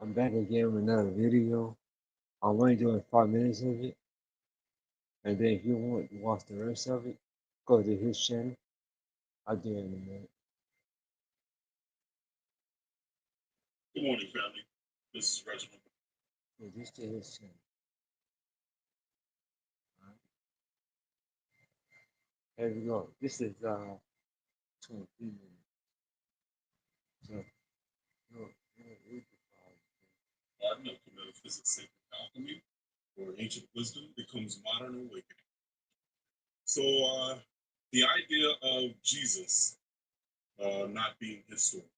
I'm back again with another video. I'm only doing 5 minutes of it, and then if you want to watch the rest of it, go to his channel. I'll do it in a minute. Good morning, family. This is Reginald. So this to his channel. Alright. Here we go. This is 23 minutes. So read the Garden of Metaphysics, Sacred Alchemy, where ancient wisdom becomes modern awakening. So, the idea of Jesus not being historical.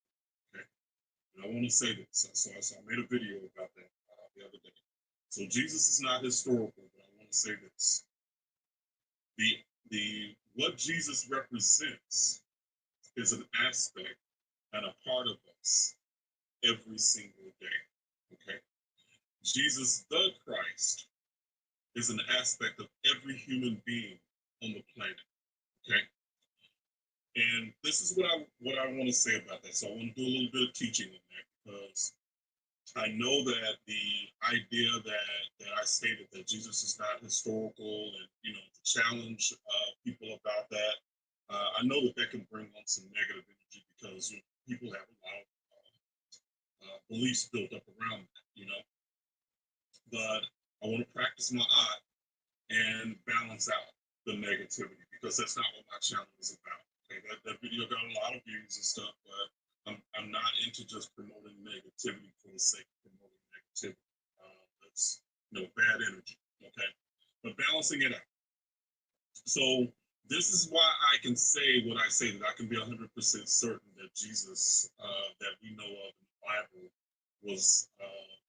Okay, and I want to say this. So I made a video about that the other day. So Jesus is not historical, but I want to say this: the what Jesus represents is an aspect and a part of us every single day. Okay, Jesus the Christ is an aspect of every human being on the planet. Okay, and this is what I want to say about that. So I want to do a little bit of teaching on that because I know that the idea that I stated that Jesus is not historical, and to challenge people about that, I know that that can bring on some negative energy because people have a lot of beliefs built up around that. But I want to practice my art and balance out the negativity because that's not what my channel is about. Okay, that video got a lot of views and stuff, but I'm not into just promoting negativity for the sake of promoting negativity. That's bad energy. Okay, but balancing it out. So this is why I can say what I say, that I can be 100% certain that Jesus that we know of in the Bible was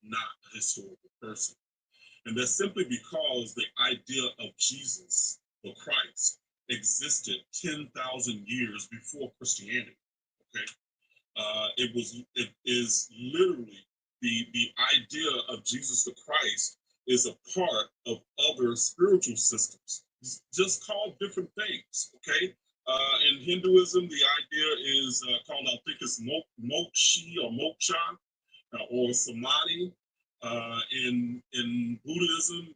not a historical person. And that's simply because the idea of Jesus, the Christ, existed 10,000 years before Christianity. Okay, it is literally the idea of Jesus the Christ is a part of other spiritual systems, just called different things. Okay, in Hinduism, the idea is called, I think it's mokshi or moksha or samadhi. In Buddhism,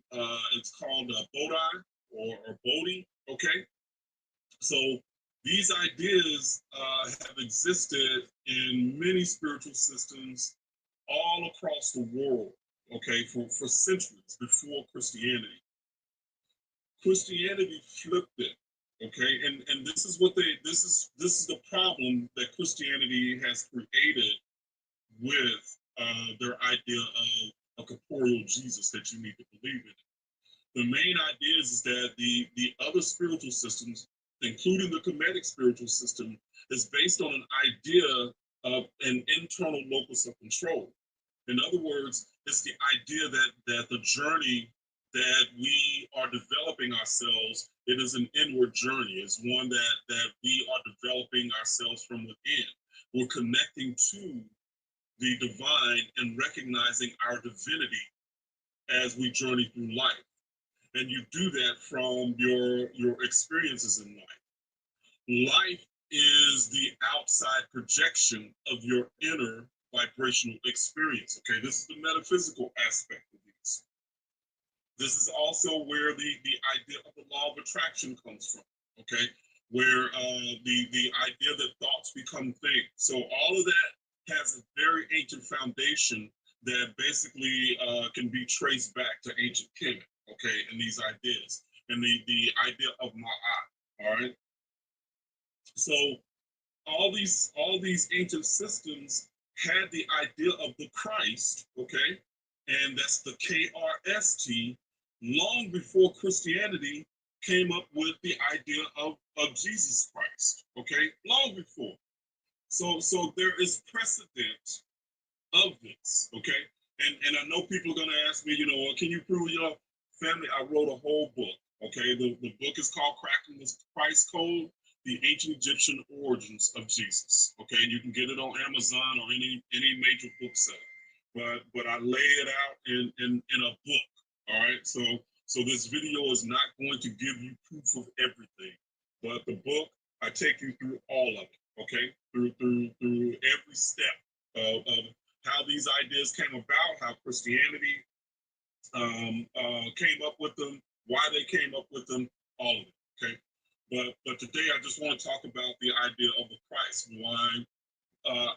it's called bodhi or bodhi. Okay, so these ideas have existed in many spiritual systems all across the world. Okay, for centuries before Christianity. Christianity flipped it. Okay, and this is the problem that Christianity has created with their idea of a corporeal Jesus that you need to believe in. The main idea is that the other spiritual systems, including the Kemetic spiritual system, is based on an idea of an internal locus of control. In other words, it's the idea that the journey that we are developing ourselves, it is an inward journey. It's one that we are developing ourselves from within. We're connecting to the divine and recognizing our divinity as we journey through life. And you do that from your experiences in life. Life is the outside projection of your inner vibrational experience. Okay, this is the metaphysical aspect of this. This is also where the idea of the law of attraction comes from. Okay, where the idea that thoughts become things. So all of that has a very ancient foundation that basically can be traced back to ancient Kemet. Okay, and these ideas and the idea of Ma'at. All right, so all these ancient systems had the idea of the Christ, okay, and that's the KRST, long before Christianity came up with the idea of Jesus Christ, okay, long before. So there is precedent of this, okay, and I know people are going to ask me, can you prove your family? I wrote a whole book, okay. The book is called Cracking the Christ Code: The Ancient Egyptian Origins of Jesus. Okay, and you can get it on Amazon or any major bookseller. But I lay it out in a book. All right. So this video is not going to give you proof of everything, but the book, I take you through all of it. Okay, through every step of how these ideas came about, how Christianity came up with them, why they came up with them, all of it. Okay, but today I just want to talk about the idea of the Christ. Why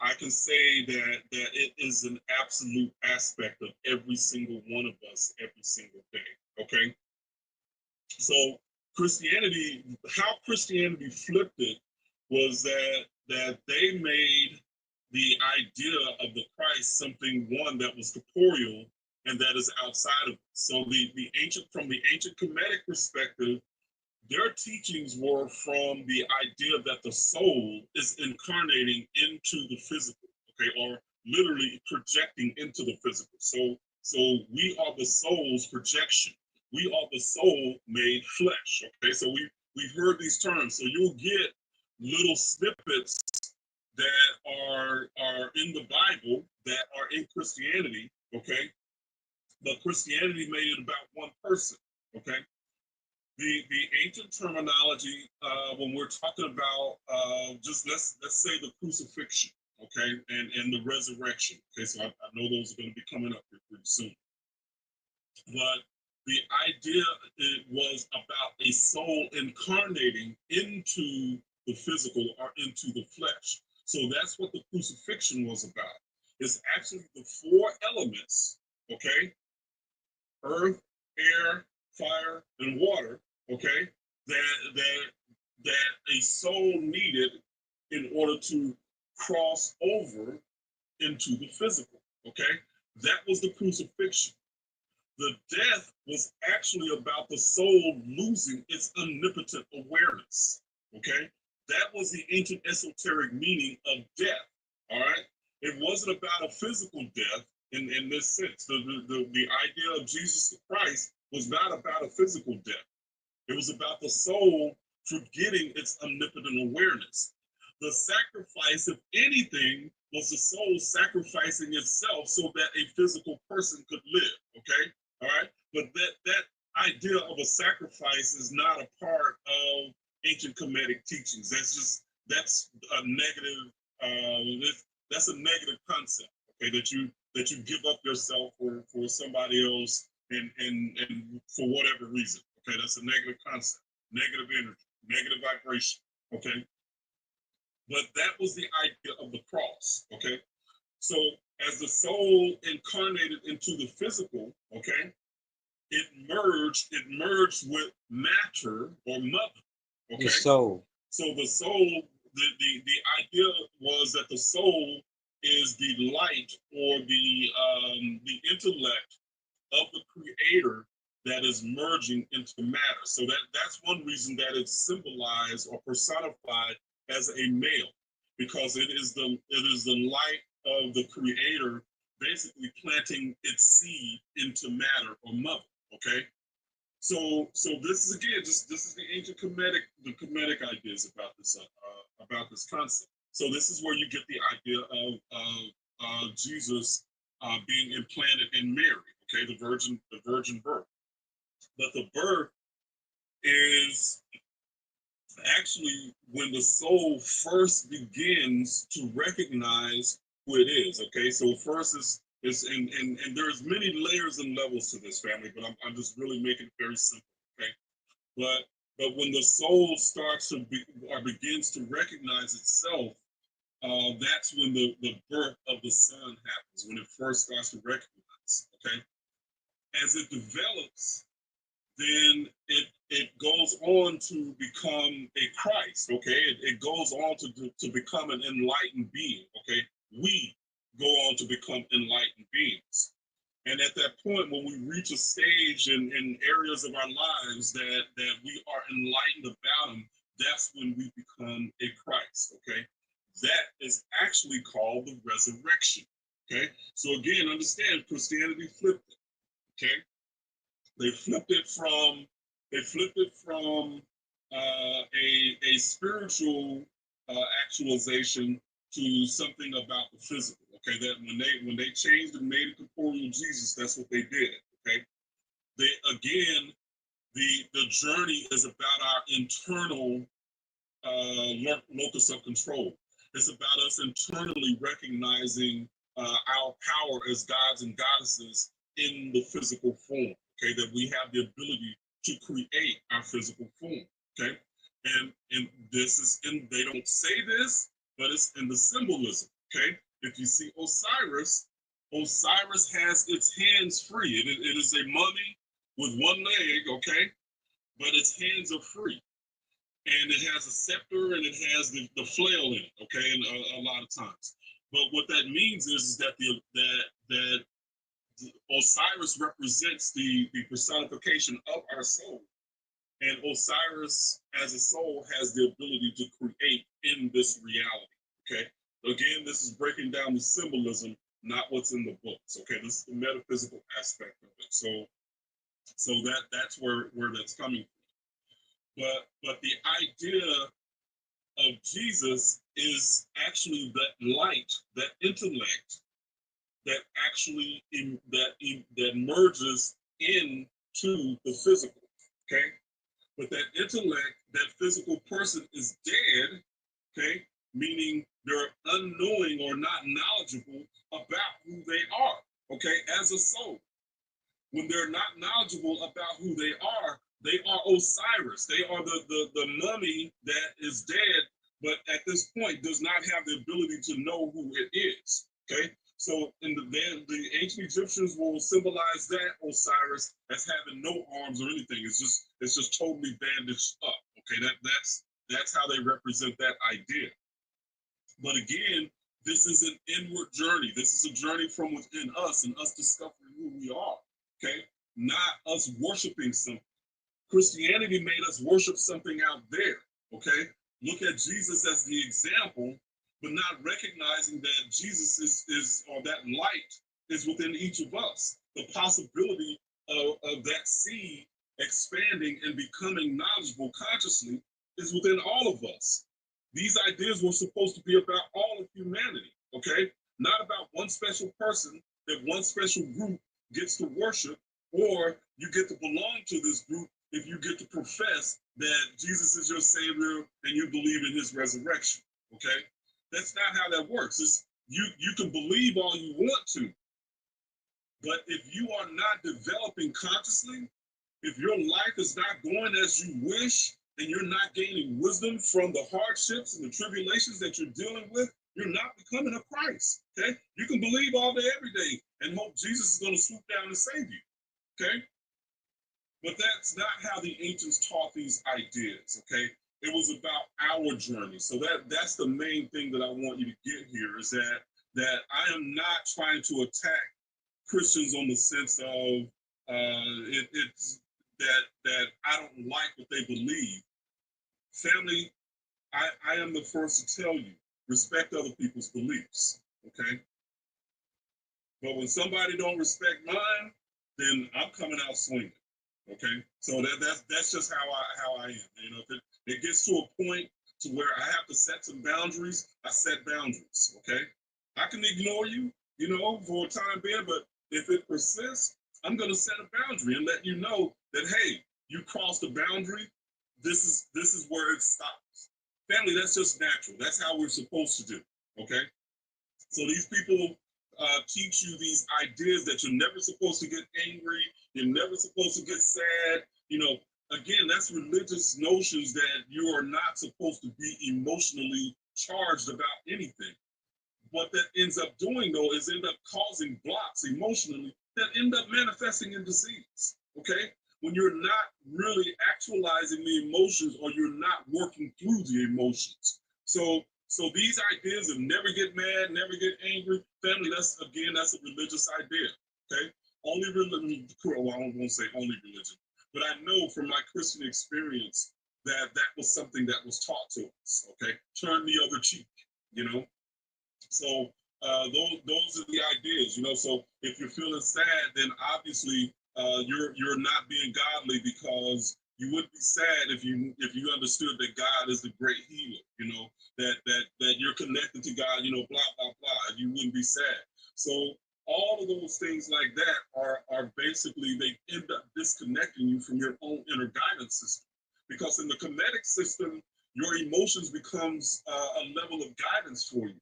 I can say that it is an absolute aspect of every single one of us every single day. Okay, so Christianity, how Christianity flipped it was that they made the idea of the Christ something one that was corporeal and that is outside of it. So the ancient from the ancient Kemetic perspective, their teachings were from the idea that the soul is incarnating into the physical, okay, or literally projecting into the physical. So we are the soul's projection. We are the soul made flesh. Okay, so we've heard these terms. So you'll get little snippets that are in the Bible that are in Christianity. Okay, but Christianity made it about one person. Okay, the ancient terminology when we're talking about just let's say the crucifixion, okay, and the resurrection. Okay, so I know those are going to be coming up here pretty soon. But the idea it was about a soul incarnating into the physical or into the flesh. So that's what the crucifixion was about. It's actually the four elements, okay, earth, air, fire, and water, okay, that a soul needed in order to cross over into the physical, okay? That was the crucifixion. The death was actually about the soul losing its omnipotent awareness, okay? That was the ancient esoteric meaning of death, all right? It wasn't about a physical death in this sense. The idea of Jesus Christ was not about a physical death. It was about the soul forgetting its omnipotent awareness. The sacrifice, if anything, was the soul sacrificing itself so that a physical person could live, okay? All right? But that idea of a sacrifice is not a part of ancient Kemetic teachings. That's a negative, that's a negative concept, okay, that you give up yourself for somebody else and for whatever reason. Okay, that's a negative concept, negative energy, negative vibration. Okay, but that was the idea of the cross. Okay, so as the soul incarnated into the physical, okay, it merged with matter or mother. Okay, The soul. so the soul, the idea was that the soul is the light or the intellect of the creator that is merging into matter. So that's one reason that it's symbolized or personified as a male, because it is the light of the creator basically planting its seed into matter or mother. Okay. So this is again just this is the Kemetic ideas about this concept. So this is where you get the idea of Jesus being implanted in Mary, okay, the virgin birth. But the birth is actually when the soul first begins to recognize who it is. Okay, so first is and there's many layers and levels to this, family, but I'm just really making it very simple. Okay, but when the soul starts to be or begins to recognize itself, that's when the birth of the son happens. When it first starts to recognize. Okay, as it develops, then it goes on to become a Christ, okay? It goes on to become an enlightened being, okay? We go on to become enlightened beings. And at that point, when we reach a stage in areas of our lives that we are enlightened about them, that's when we become a Christ, okay? That is actually called the resurrection, okay? So again, understand Christianity flipped it, okay? They flipped it from a spiritual actualization to something about the physical. Okay, that when they changed and made it corporeal Jesus, that's what they did. Okay, they again the journey is about our internal locus of control. It's about us internally recognizing our power as gods and goddesses in the physical form. Okay, that we have the ability to create our physical form. Okay, and this is in, they don't say this, but it's in the symbolism. Okay, if you see Osiris, Osiris has its hands free. It is a mummy with one leg. Okay, but its hands are free, and it has a scepter and it has the flail in it. Okay, and a lot of times. But what that means is that that Osiris represents the personification of our soul, and Osiris as a soul has the ability to create in this reality. Okay, again, this is breaking down the symbolism, not what's in the books. Okay, this is the metaphysical aspect of it. So that's where that's coming from. But the idea of Jesus is actually that light, that intellect that actually that merges into the physical. Okay, but that intellect, that physical person is dead. Okay, meaning they're unknowing or not knowledgeable about who they are. Okay, as a soul, when they're not knowledgeable about who they are Osiris. They are the mummy that is dead, but at this point does not have the ability to know who it is. Okay, so in the ancient Egyptians will symbolize that Osiris as having no arms or anything. It's just totally bandaged up. Okay, that's how they represent that idea. But again, this is an inward journey. This is a journey from within us and us discovering who we are. Okay, not us worshiping something. Christianity made us worship something out there. Okay, look at Jesus as the example, but not recognizing that Jesus is or that light is within each of us. The possibility of that seed expanding and becoming knowledgeable consciously is within all of us. These ideas were supposed to be about all of humanity, okay? Not about one special person that one special group gets to worship, or you get to belong to this group if you get to profess that Jesus is your Savior and you believe in his resurrection, okay? That's not how that works. You can believe all you want to, but if you are not developing consciously, if your life is not going as you wish, and you're not gaining wisdom from the hardships and the tribulations that you're dealing with, you're not becoming a Christ. Okay? You can believe all day, every day, and hope Jesus is going to swoop down and save you. Okay? But that's not how the ancients taught these ideas. Okay? It was about our journey. So that's the main thing that I want you to get here is that I am not trying to attack Christians on the sense of it's that I don't like what they believe. Family, I am the first to tell you, respect other people's beliefs, okay? But when somebody don't respect mine, then I'm coming out swinging, okay? So that's just how I am. You know, if it gets to a point to where I have to set some boundaries, I set boundaries, okay? I can ignore you, you know, for a time being, but if it persists, I'm going to set a boundary and let you know that, hey, you crossed the boundary. This is where it stops. Family, that's just natural. That's how we're supposed to do. Okay. So these people teach you these ideas that you're never supposed to get angry. You're never supposed to get sad. You know, again, that's religious notions that you are not supposed to be emotionally charged about anything. What that ends up doing though is end up causing blocks emotionally that end up manifesting in disease. Okay, when you're not really actualizing the emotions or you're not working through the emotions. So these ideas of never get mad, never get angry, family, that's a religious idea. Okay, only religion, well, I won't say only religion, but I know from my Christian experience that was something that was taught to us. Okay, turn the other cheek, you know. So those are the ideas, you know. So if you're feeling sad, then obviously you're not being godly, because you wouldn't be sad if you understood that God is the great healer, you know, that you're connected to God, you know, blah blah blah. You wouldn't be sad. So all of those things like that are basically, they end up disconnecting you from your own inner guidance system, because in the Kemetic system, your emotions becomes a level of guidance for you.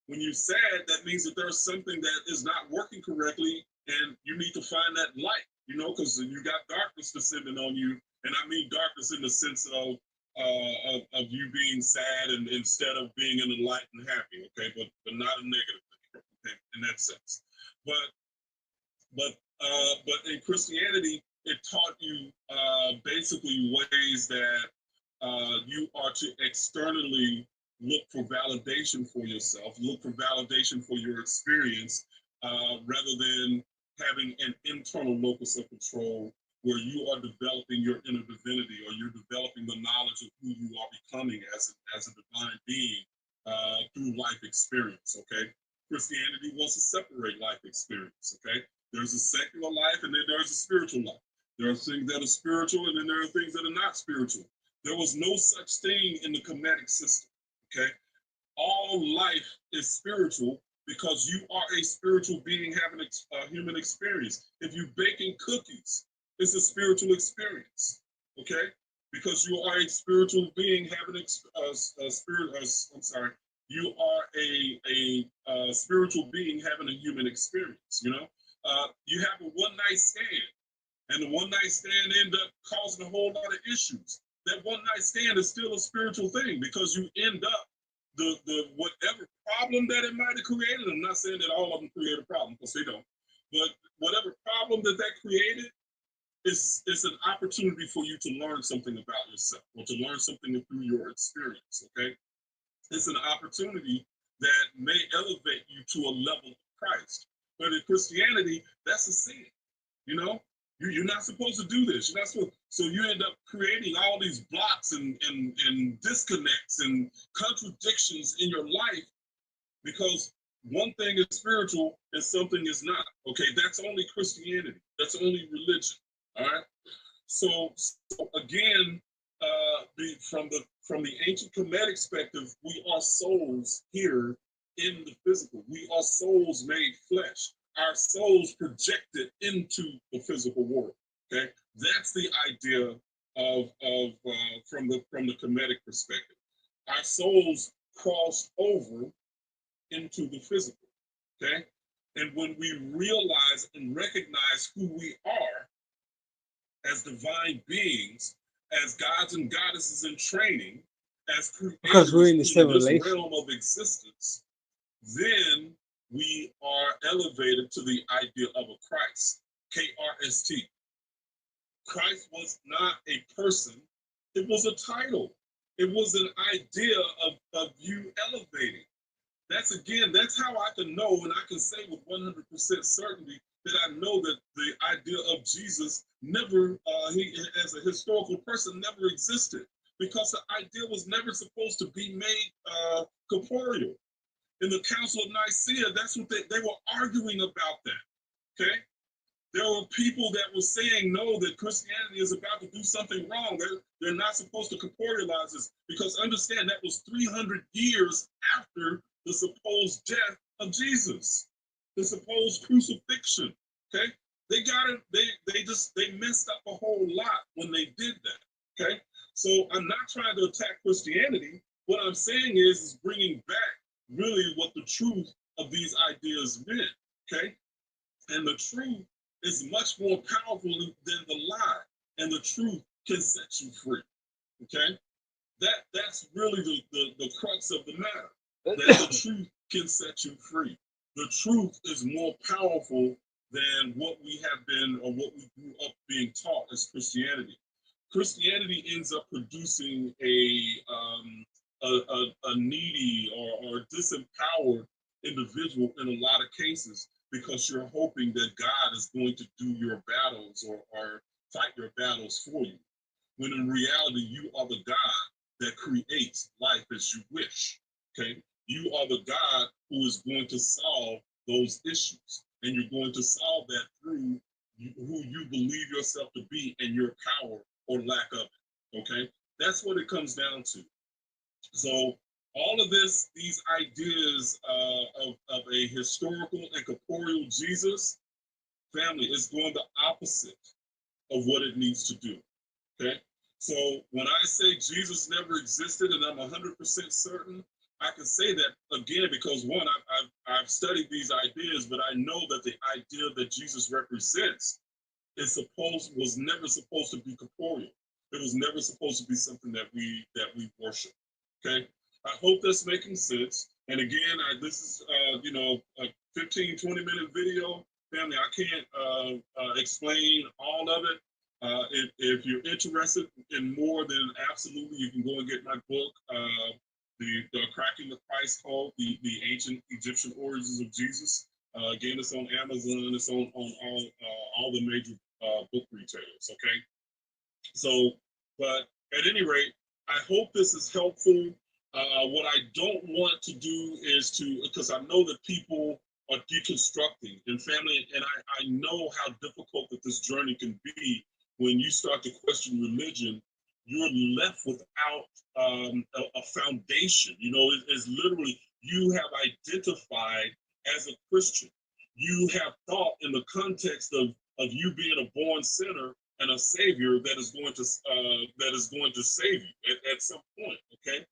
When you're sad, that means that there's something that is not working correctly, and you need to find that light, because you got darkness descending on you. And I mean darkness in the sense of you being sad and instead of being in the light and happy, okay, but not a negative thing, okay, in that sense. But but in Christianity, it taught you basically ways that you are to externally look for validation for yourself, look for validation for your experience, rather than having an internal locus of control where you are developing your inner divinity, or you're developing the knowledge of who you are becoming as a divine being through life experience, okay? Christianity wants to separate life experience, okay? There's a secular life and then there's a spiritual life. There are things that are spiritual and then there are things that are not spiritual. There was no such thing in the Kemetic system, okay? All life is spiritual because you are a spiritual being having a human experience. If you're baking cookies, it's a spiritual experience, okay? Because you are a spiritual being having a spirit. I'm sorry. You are a spiritual being having a human experience. You have a one night stand, and the one night stand end up causing a whole lot of issues. That one night stand is still a spiritual thing because you end up the whatever problem that it might have created. I'm not saying that all of them create a problem because they don't, but whatever problem that created, it's an opportunity for you to learn something about yourself or to learn something through your experience. Okay, it's an opportunity that may elevate you to a level of Christ. But in Christianity, that's a sin. You know, you're not supposed to do this. You're not supposed. So you end up creating all these blocks and disconnects and contradictions in your life because one thing is spiritual and something is not. Okay, that's only Christianity. That's only religion. All right. So again, from the ancient Kemetic perspective, we are souls here in the physical. We are souls made flesh. Our souls projected into the physical world. Okay, that's the idea of from the Kemetic perspective. Our souls crossed over into the physical. Okay, and when we realize and recognize who we are as divine beings, as gods and goddesses in training, as Because we're in the creators in this simulation. realm of existence, then we are elevated to the idea of a Christ, K-R-S-T. Christ was not a person, it was a title. It was an idea of you elevating. That's how I can know and I can say with 100% certainty that I know that the idea of Jesus never, he as a historical person, never existed because the idea was never supposed to be made corporeal. In the Council of Nicaea, that's what they were arguing about that, okay? There were people that were saying, no, that Christianity is about to do something wrong. They're not supposed to corporealize this because understand that was 300 years after the supposed death of Jesus, the supposed crucifixion. Okay, they got it. They messed up a whole lot when they did that. Okay, so I'm not trying to attack Christianity. What I'm saying is bringing back really what the truth of these ideas meant. Okay, and the truth is much more powerful than the lie, and the truth can set you free. Okay, that's really the crux of the matter. That the truth can set you free. The truth is more powerful than what we have been or what we grew up being taught as Christianity. Christianity ends up producing a needy or disempowered individual in a lot of cases because you're hoping that God is going to do your battles or fight your battles for you. When in reality, you are the God that creates life as you wish. Okay? You are the God who is going to solve those issues. And you're going to solve that through who you believe yourself to be and your power or lack of it. Okay? That's what it comes down to. So all of these ideas of a historical and corporeal Jesus, family, is going the opposite of what it needs to do. Okay? So when I say Jesus never existed and I'm 100% certain, I can say that again because one, I've studied these ideas, but I know that the idea that Jesus represents was never supposed to be corporeal. It was never supposed to be something that we worship. Okay, I hope that's making sense. And again, this is a 15, 20-minute video. Family, I can't explain all of it. If you're interested in more, then absolutely you can go and get my book, the Cracking the Christ Code, the Ancient Egyptian Origins of Jesus. Again, it's on Amazon. It's on all the major book retailers. Okay, so but at any rate, I hope this is helpful. What I don't want to do is to, because I know that people are deconstructing and family, and I know how difficult that this journey can be when you start to question religion. You're left without a foundation. You know, it's literally you have identified as a Christian. You have thought in the context of you being a born sinner and a savior that is going to save you at some point. Okay,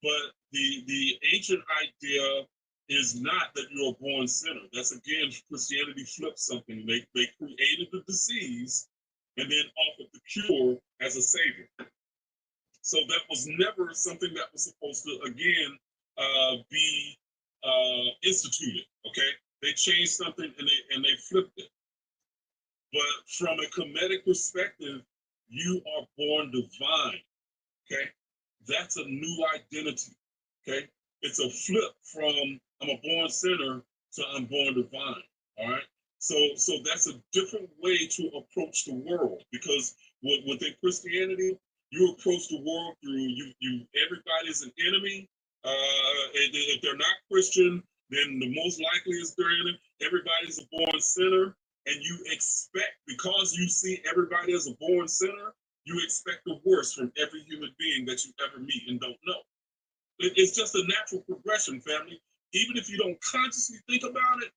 but the ancient idea is not that you're a born sinner. That's again, Christianity flipped something. They created the disease and then offered the cure as a savior. So that was never something that was supposed to again be instituted. Okay, they changed something and they flipped it. But from a Kemetic perspective, you are born divine. Okay, that's a new identity. Okay, it's a flip from I'm a born sinner to I'm born divine. All right. So that's a different way to approach the world because within Christianity, you approach the world through you. Everybody's an enemy. If they're not Christian, then the most likely is their enemy. Everybody's a born sinner, and you expect because you see everybody as a born sinner, you expect the worst from every human being that you ever meet and don't know. It's just a natural progression, family. Even if you don't consciously think about it,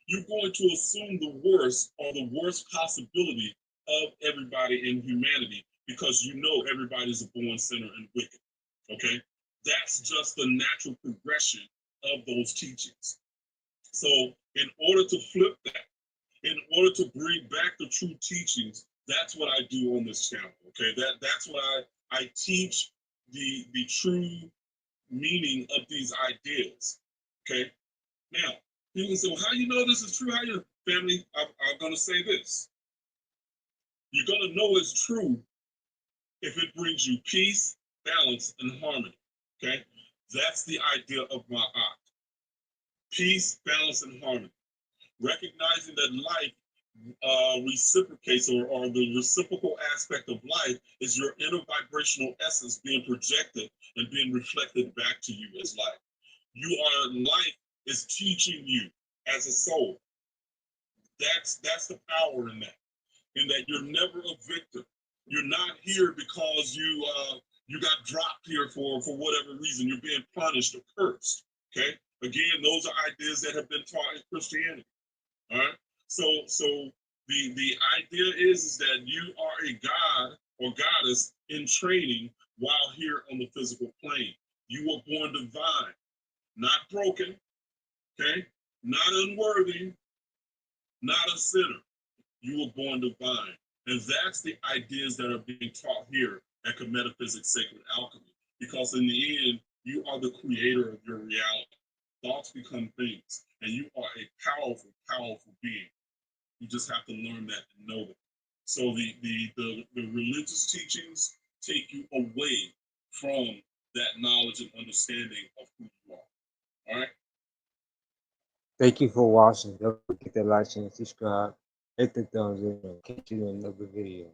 you're going to assume the worst or the worst possibility of everybody in humanity because you know everybody's a born sinner and wicked. Okay? That's just the natural progression of those teachings. So, in order to flip that, in order to bring back the true teachings, that's what I do on this channel. Okay, that's what I teach the true meaning of these ideas. Okay, now people say, well, how you know this is true? How you family? I'm going to say this. You're going to know it's true if it brings you peace, balance, and harmony. Okay, that's the idea of Ma'at. Peace, balance, and harmony. Recognizing that life reciprocates or the reciprocal aspect of life is your inner vibrational essence being projected and being reflected back to you as life. Life is teaching you as a soul. That's the power in that you're never a victim. You're not here because you got dropped here for whatever reason. You're being punished or cursed. Okay. Again, those are ideas that have been taught in Christianity. All right. So the idea is that you are a god or goddess in training while here on the physical plane. You were born divine, not broken, okay, not unworthy, not a sinner. You were born divine. And that's the ideas that are being taught here at Metaphysics Sacred Alchemy. Because in the end, you are the creator of your reality. Thoughts become things, and you are a powerful, powerful being. You just have to learn that and know that. So the religious teachings take you away from that knowledge and understanding of who you are. All right. Thank you for watching. Don't forget to like and subscribe. Hit the thumbs up. Catch you in another video.